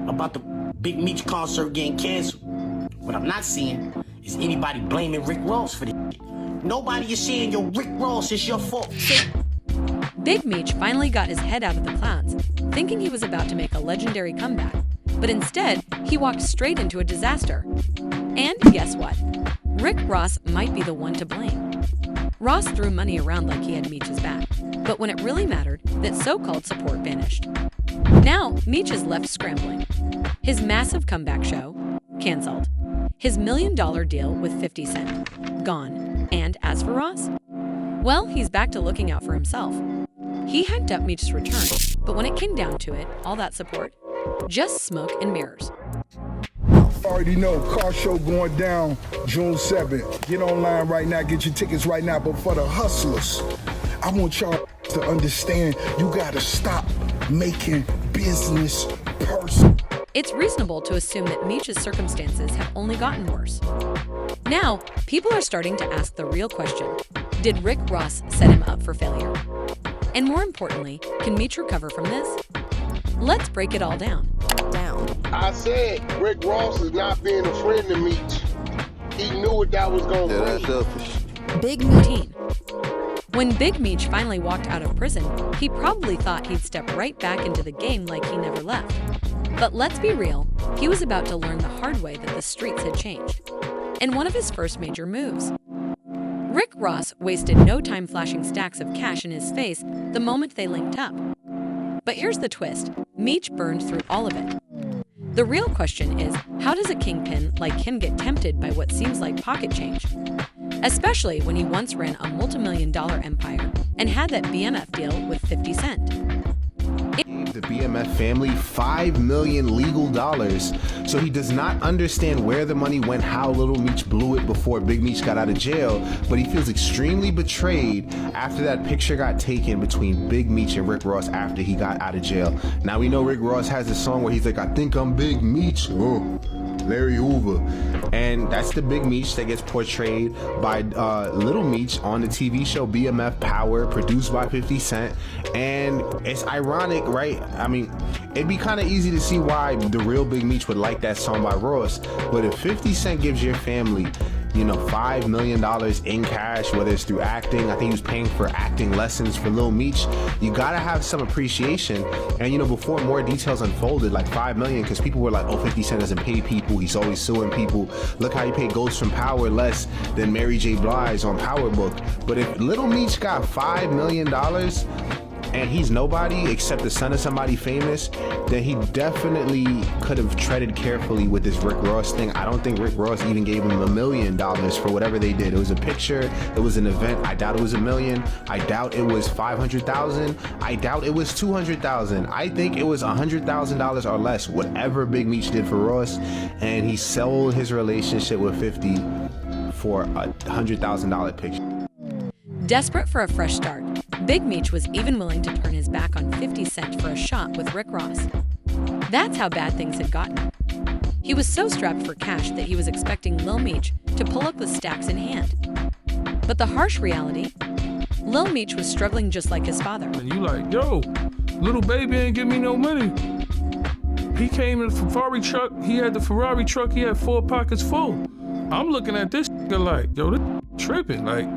about the Big Meech concert getting canceled. What I'm not seeing is anybody blaming Rick Ross for this shit. Nobody is saying, yo, Rick Ross, it's your fault. Big Meech finally got his head out of the clouds, thinking he was about to make a legendary comeback. But instead, he walked straight into a disaster. And guess what? Rick Ross might be the one to blame. Ross threw money around like he had Meech's back, but when it really mattered, that so-called support vanished. Now, Meech is left scrambling. His massive comeback show, canceled. His $1 million deal with 50 Cent, gone. And as for Ross, well, he's back to looking out for himself. He hyped up Meech's return, but when it came down to it, all that support, just smoke and mirrors. Already know, car show going down June 7th. Get online right now, get your tickets right now. But for the hustlers, I want y'all to understand you gotta stop making business personal. It's reasonable to assume that Meech's circumstances have only gotten worse. Now, people are starting to ask the real question: did Rick Ross set him up for failure? And more importantly, can Meech recover from this? Let's break it all down. I said Rick Ross is not being a friend to Meech. He knew what that was going to bring. Selfish. Big Meech. When Big Meech finally walked out of prison, he probably thought he'd step right back into the game like he never left. But let's be real, he was about to learn the hard way that the streets had changed. And one of his first major moves. Rick Ross wasted no time flashing stacks of cash in his face the moment they linked up. But here's the twist: Meech burned through all of it. The real question is, how does a kingpin like him get tempted by what seems like pocket change? Especially when he once ran a multi-million-dollar empire and had that BMF deal with 50 Cent. The BMF family $5 million legal dollars, so he does not understand where the money went, how Little Meech blew it before Big Meech got out of jail, but he feels extremely betrayed after that picture got taken between Big Meech and Rick Ross after he got out of jail. Now we know Rick Ross has a song where he's like, I think I'm Big Meech, oh, Larry Hoover. And that's the Big Meech that gets portrayed by Little Meech on the TV show BMF Power, produced by 50 Cent. And it's ironic, right? I mean, it'd be kind of easy to see why the real Big Meech would like that song by Ross. But if 50 Cent gives your family, you know, $5 million in cash, whether it's through acting, I think he was paying for acting lessons for Lil Meech, you gotta have some appreciation. And you know, before more details unfolded, like $5 million, because people were like, oh, 50 Cent doesn't pay people, he's always suing people. Look how he paid Ghost from Power less than Mary J. Blige on Power Book. But if Lil Meech got $5 million and he's nobody except the son of somebody famous, then he definitely could have treaded carefully with this Rick Ross thing. I don't think Rick Ross even gave him $1 million for whatever they did. It was a picture, it was an event. I doubt it was $1 million. I doubt it was $500,000. I doubt it was $200,000. I think it was $100,000 or less, whatever Big Meech did for Ross, and he sold his relationship with 50 for a $100,000 picture. Desperate for a fresh start, Big Meech was even willing to turn his back on 50 Cent for a shot with Rick Ross. That's how bad things had gotten. He was so strapped for cash that he was expecting Lil Meech to pull up with stacks in hand. But the harsh reality, Lil Meech was struggling just like his father. And you like, yo, little baby ain't give me no money. He came in a Ferrari truck, he had the Ferrari truck, he had 4 pockets full. I'm looking at this like, yo, this tripping, like,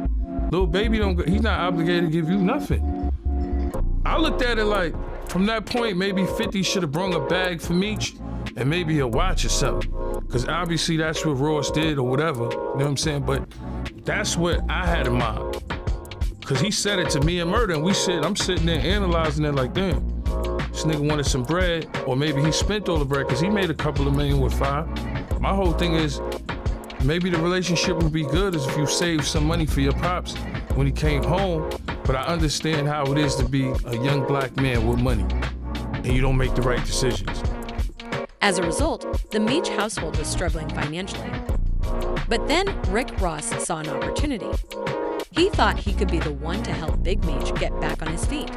little baby he's not obligated to give you nothing. I looked at it like, from that point, maybe 50 should have brung a bag for Meech and maybe a watch or something. Because obviously that's what Ross did or whatever, you know what I'm saying? But that's what I had in mind. Because he said it to me and Murder, and I'm sitting there analyzing it like, damn, this nigga wanted some bread, or maybe he spent all the bread because he made a couple of million with 5. My whole thing is, maybe the relationship would be good as if you saved some money for your pops when he came home, but I understand how it is to be a young black man with money, and you don't make the right decisions. As a result, the Meech household was struggling financially. But then Rick Ross saw an opportunity. He thought he could be the one to help Big Meech get back on his feet.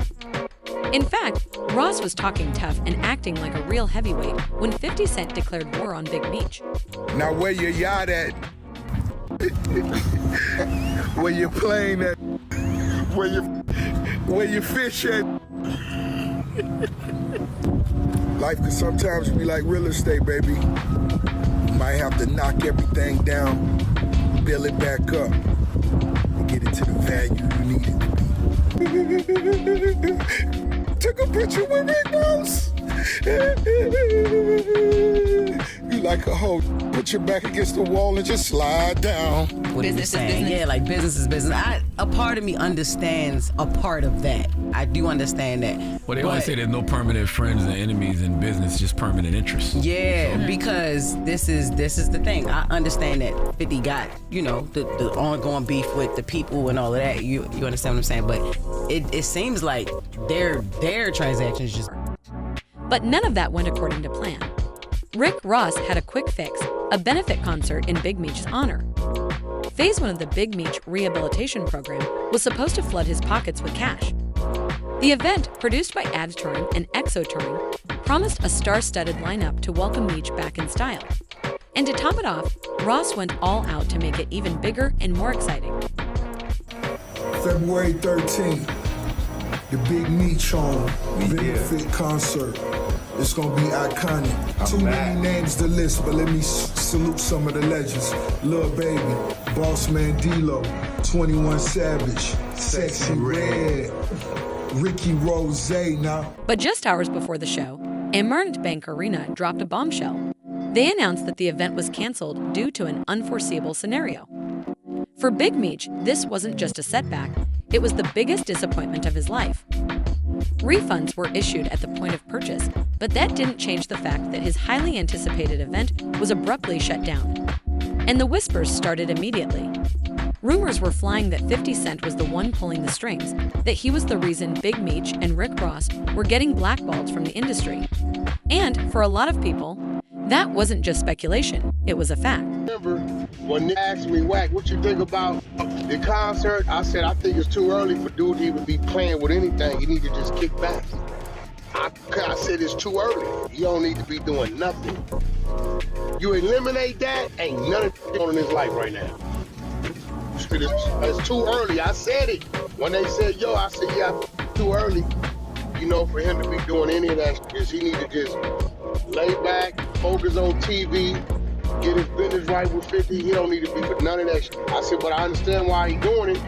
In fact, Ross was talking tough and acting like a real heavyweight when 50 Cent declared war on Big Meech. Now where your yacht at? Where your plane at? Where your fish at? Life can sometimes be like real estate, baby. You might have to knock everything down, build it back up, and get it to the value you need it to be. Took a picture with Rick Ross. You like a hoe, put your back against the wall and just slide down. What business is business. Yeah, like business is business. A part of me understands a part of that. I do understand that. Well, they always say there's no permanent friends and enemies in business, just permanent interests. Yeah, so. Because this is the thing. I understand that 50 got, you know, the ongoing beef with the people and all of that. You understand what I'm saying? But it seems like their transactions just. But none of that went according to plan. Rick Ross had a quick fix, a benefit concert in Big Meech's honor. Phase 1 of the Big Meech rehabilitation program was supposed to flood his pockets with cash. The event, produced by Ad Touring and Exo Touring, promised a star-studded lineup to welcome Meech back in style. And to top it off, Ross went all out to make it even bigger and more exciting. February 13th, the Big Meech benefit concert. It's gonna be iconic. Too many names to list, but let me salute some of the legends. Lil Baby, Boss Man D-Lo, 21 Savage, Sexy Red, Ricky Rose now. But just hours before the show, Amarant Bank Arena dropped a bombshell. They announced that the event was canceled due to an unforeseeable scenario. For Big Meech, this wasn't just a setback, it was the biggest disappointment of his life. Refunds were issued at the point of purchase, but that didn't change the fact that his highly anticipated event was abruptly shut down. And the whispers started immediately. Rumors were flying that 50 Cent was the one pulling the strings, that he was the reason Big Meech and Rick Ross were getting blackballed from the industry. And for a lot of people, that wasn't just speculation, it was a fact. Remember when they asked me, Wack, what you think about the concert? I said, I think it's too early for dude to even be playing with anything. You need to just kick back. I said it's too early. You don't need to be doing nothing. You eliminate that, ain't nothing going in his life right now. It's too early. I said it. When they said, yo, I said, yeah, too early, you know, for him to be doing any of that. He need to just lay back, focus on TV, get his business right with 50. He don't need to be with none of that shit. I said, but I understand why he's doing it,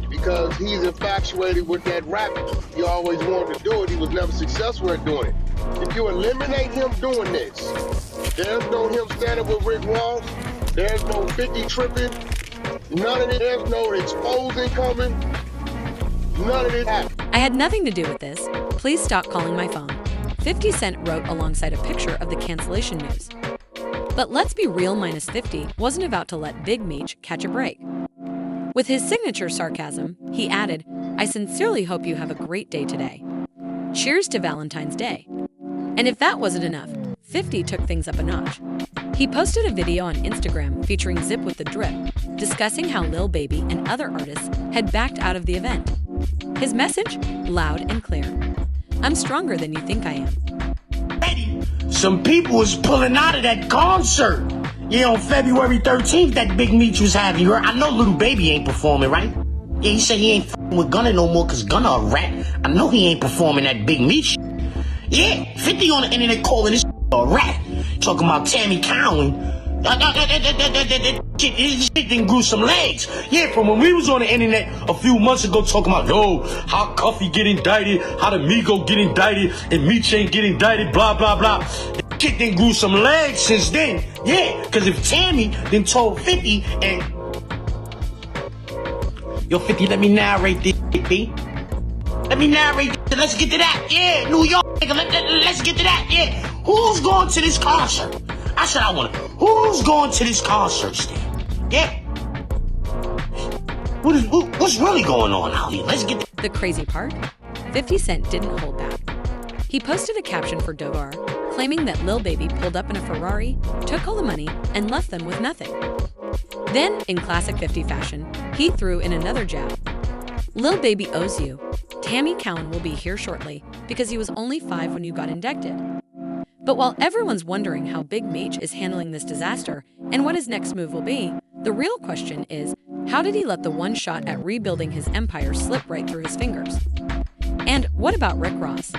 because he's infatuated with that rap. He always wanted to do it. He was never successful at doing it. If you eliminate him doing this, there's no him standing with Rick Ross. There's no 50 tripping. None of it. There's no exposing coming. None of it happened. I had nothing to do with this. Please stop calling my phone. 50 Cent wrote alongside a picture of the cancellation news. But let's be real, minus 50 wasn't about to let Big Meech catch a break. With his signature sarcasm, he added, I sincerely hope you have a great day today. Cheers to Valentine's Day. And if that wasn't enough, 50 took things up a notch. He posted a video on Instagram featuring Zip with the Drip, discussing how Lil Baby and other artists had backed out of the event. His message? Loud and clear. I'm stronger than you think I am. Some people was pulling out of that concert. Yeah, on February 13th, that Big Meech was having. You heard? I know Little Baby ain't performing, right? Yeah, he said he ain't f***ing with Gunna no more because Gunna a rat. I know he ain't performing that Big Meech. Yeah, 50 on the internet calling this a rat. Talking about Tammy Cowan. This shit didn't grew some legs. Yeah, from when we was on the internet a few months ago talking about, yo, how Cuffy get indicted, how the Migo get indicted, and Meech ain't get indicted, blah, blah, blah. That shit didn't grew some legs since then. Yeah, because if Tammy then told 50 and... Yo, 50, let me narrate this, B. Let me narrate this. Let's get to that. Yeah, New York, nigga, let's get to that. Yeah, who's going to this concert? I said I want to. Who's going to this concert stand? Yeah. What's really going on out here? Let's get the crazy part. 50 Cent didn't hold back. He posted a caption for Dogar, claiming that Lil Baby pulled up in a Ferrari, took all the money, and left them with nothing. Then, in classic 50 fashion, he threw in another jab. Lil Baby owes you. Tammy Cowan will be here shortly because he was only 5 when you got indicted. But while everyone's wondering how Big Meech is handling this disaster and what his next move will be, the real question is, how did he let the one shot at rebuilding his empire slip right through his fingers? And what about Rick Ross?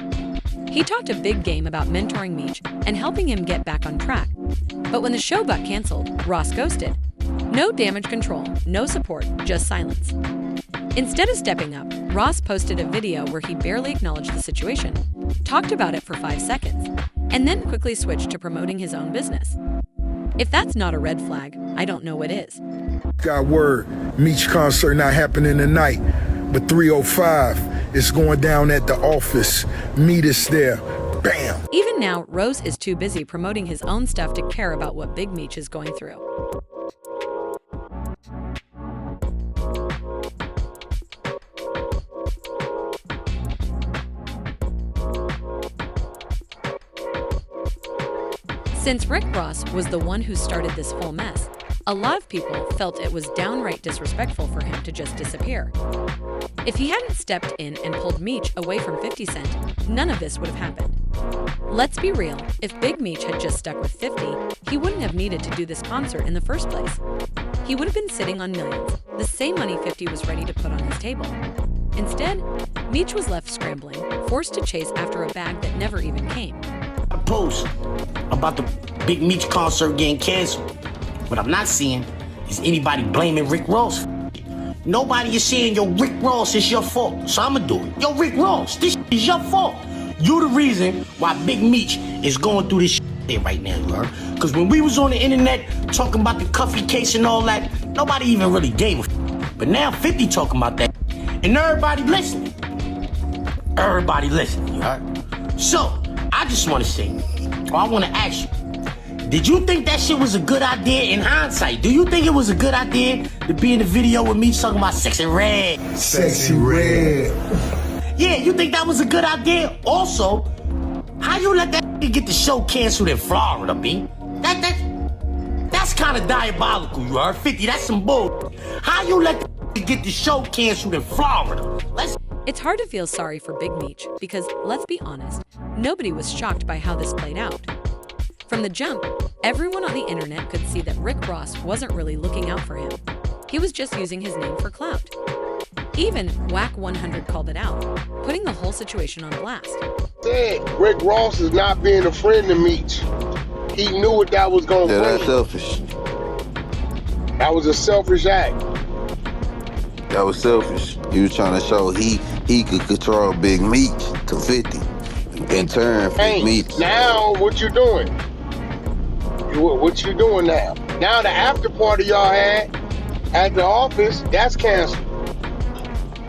He talked a big game about mentoring Meech and helping him get back on track. But when the show got canceled, Ross ghosted. No damage control, no support, just silence. Instead of stepping up, Ross posted a video where he barely acknowledged the situation, talked about it for 5 seconds, and then quickly switched to promoting his own business. If that's not a red flag, I don't know what is. Got word, Meech concert not happening tonight, but 3:05, it's going down at the office. Meet us there. Bam! Even now, Rose is too busy promoting his own stuff to care about what Big Meech is going through. Since Rick Ross was the one who started this whole mess, a lot of people felt it was downright disrespectful for him to just disappear. If he hadn't stepped in and pulled Meech away from 50 Cent, none of this would have happened. Let's be real, if Big Meech had just stuck with 50, he wouldn't have needed to do this concert in the first place. He would have been sitting on millions, the same money 50 was ready to put on his table. Instead, Meech was left scrambling, forced to chase after a bag that never even came. A post about the Big Meech concert getting canceled. What I'm not seeing is anybody blaming Rick Ross. Nobody is saying, yo, Rick Ross, it's your fault. So I'ma do it. Yo, Rick Ross, this is your fault. You the reason why Big Meech is going through this shit right now, you heard? Because when we was on the internet talking about the Cuffy case and all that, nobody even really gave a f. But now 50 talking about that, and everybody listening. Everybody listening, you heard? So, I just want to say, or I want to ask you, did you think that shit was a good idea in hindsight? Do you think it was a good idea to be in the video with me talking about sexy red? Sexy red. Yeah, you think that was a good idea? Also, how you let that get the show canceled in Florida, B? That's kind of diabolical, you heard? 50, that's some bull. How you let that get the show canceled in Florida? It's hard to feel sorry for Big Meech because, let's be honest, nobody was shocked by how this played out. From the jump, everyone on the internet could see that Rick Ross wasn't really looking out for him. He was just using his name for clout. Even Whack 100 called it out, putting the whole situation on blast. Said Rick Ross is not being a friend to Meech. He knew what that was going to bring. That's selfish. That was a selfish act. That was selfish. He was trying to show he could control Big Meech to 50. In turn, Big Meech. Now what you doing? What you doing now? Now the after party y'all had at the office, that's canceled.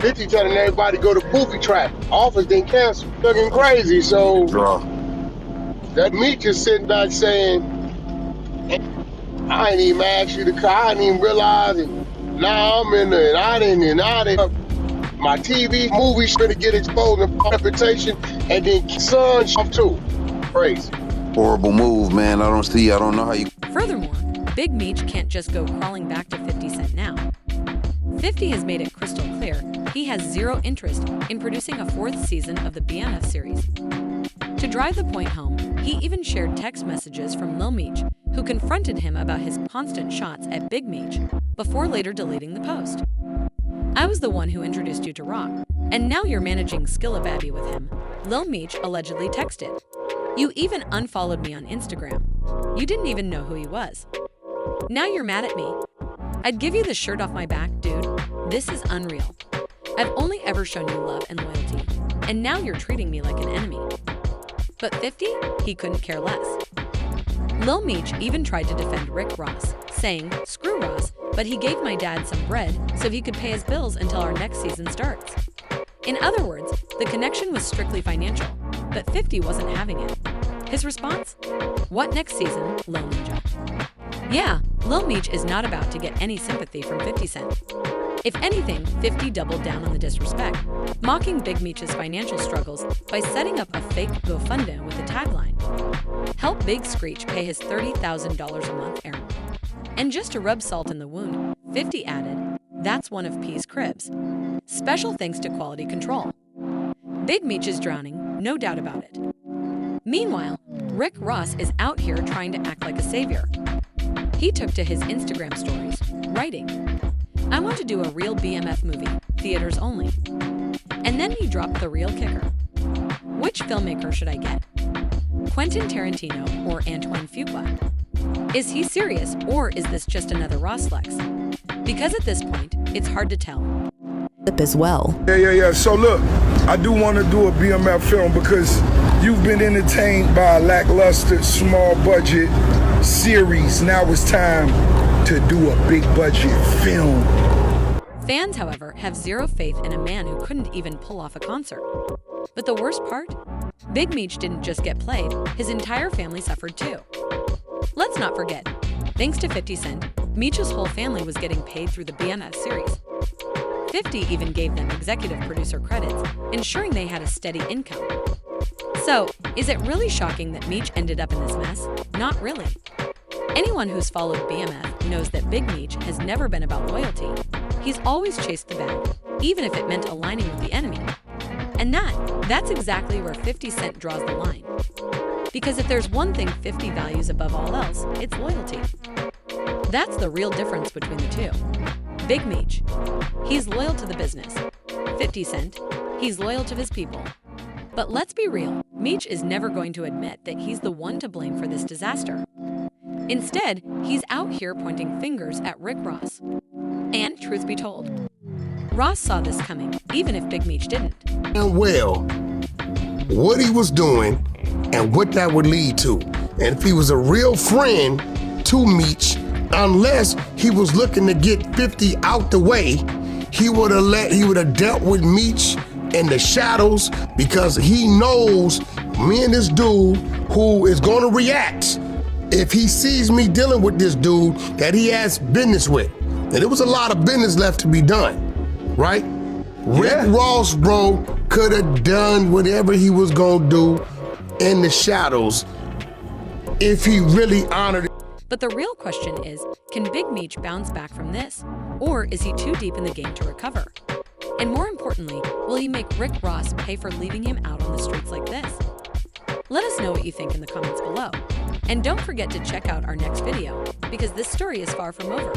50 telling everybody go to Poofy Trap. Office didn't cancel. Looking crazy, so Draw. that Meech is sitting back saying, I ain't even asked you to come. I didn't even realize it. Now I'm in there, and I didn't. My TV movies gonna get exposed in reputation, and then son off too. Crazy. Horrible move, man. I don't know how you. Furthermore, Big Meech can't just go crawling back to 50 Cent now. 50 has made it crystal clear he has zero interest in producing a 4th season of the BMF series. To drive the point home, he even shared text messages from Lil Meech, who confronted him about his constant shots at Big Meech before later deleting the post. I was the one who introduced you to Rock, and now you're managing Skillababby with him, Lil Meech allegedly texted. You even unfollowed me on Instagram. You didn't even know who he was. Now you're mad at me. I'd give you the shirt off my back, dude. This is unreal. I've only ever shown you love and loyalty, and now you're treating me like an enemy. But 50? He couldn't care less. Lil Meech even tried to defend Rick Ross, saying, screw Ross, but he gave my dad some bread so he could pay his bills until our next season starts. In other words, the connection was strictly financial, but 50 wasn't having it. His response? What next season, Lil Ninja? Yeah, Lil Meech is not about to get any sympathy from 50 Cent. If anything, 50 doubled down on the disrespect, mocking Big Meech's financial struggles by setting up a fake GoFundMe with the tagline, "Help Big Screech pay his $30,000 a month errand." And just to rub salt in the wound, 50 added, "That's one of P's cribs. Special thanks to quality control." Big Meech is drowning, no doubt about it. Meanwhile, Rick Ross is out here trying to act like a savior. He took to his Instagram stories, writing, "I want to do a real BMF movie, theaters only." And then he dropped the real kicker. Which filmmaker should I get? Quentin Tarantino or Antoine Fuqua? Is he serious, or is this just another Ross flex? Because at this point, it's hard to tell. As well. Yeah. So look, I do want to do a BMF film because you've been entertained by a lackluster, small budget series. Now it's time to do a big budget film. Fans, however, have zero faith in a man who couldn't even pull off a concert. But the worst part? Big Meech didn't just get played, his entire family suffered too. Let's not forget, thanks to 50 Cent, Meech's whole family was getting paid through the BMF series. 50 even gave them executive producer credits, ensuring they had a steady income. So, is it really shocking that Meech ended up in this mess? Not really. Anyone who's followed BMF knows that Big Meech has never been about loyalty. He's always chased the bag, even if it meant aligning with the enemy. And that's exactly where 50 Cent draws the line. Because if there's one thing 50 values above all else, it's loyalty. That's the real difference between the two. Big Meech, he's loyal to the business. 50 Cent, he's loyal to his people. But let's be real, Meech is never going to admit that he's the one to blame for this disaster. Instead, he's out here pointing fingers at Rick Ross. And truth be told, Ross saw this coming, even if Big Meech didn't. And well, what he was doing and what that would lead to. And if he was a real friend to Meech, unless he was looking to get 50 out the way, he would have dealt with Meech in the shadows, because he knows me and this dude who is going to react if he sees me dealing with this dude that he has business with. And there was a lot of business left to be done, right? Rick Ross, bro, could have done whatever he was going to do in the shadows if he really honored it. But the real question is, can Big Meech bounce back from this? Or is he too deep in the game to recover? And more importantly, will he make Rick Ross pay for leaving him out on the streets like this? Let us know what you think in the comments below. And don't forget to check out our next video, because this story is far from over.